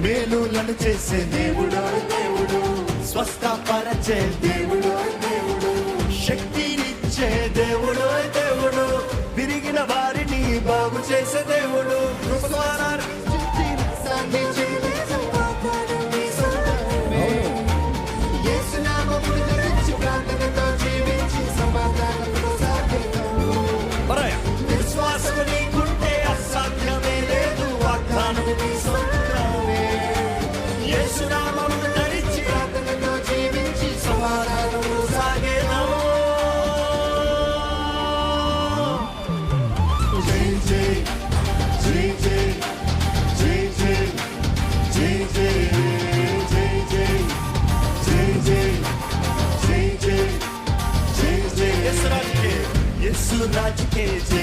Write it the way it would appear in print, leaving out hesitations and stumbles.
మేలులను చేసే దేవుడు దేవుడు, స్వస్థపరచే దేవుడు దేవుడు, శక్తినిచ్చే దేవుడు దేవుడు, విరిగిన వారిని బాగు చేసే దేవుడు. విశ్వాసము నీకుంటే అసాధ్యమే లేదు, వాగ్దానము నీ సొంతమే. యేసు నామమును ధరించి ప్రార్థనతో జీవించి సమాధానము సాగేదాము. జై జై జై జై జై జై జై జై జై జై జై జై జై జై జై జై యేసు రాజుకే జై.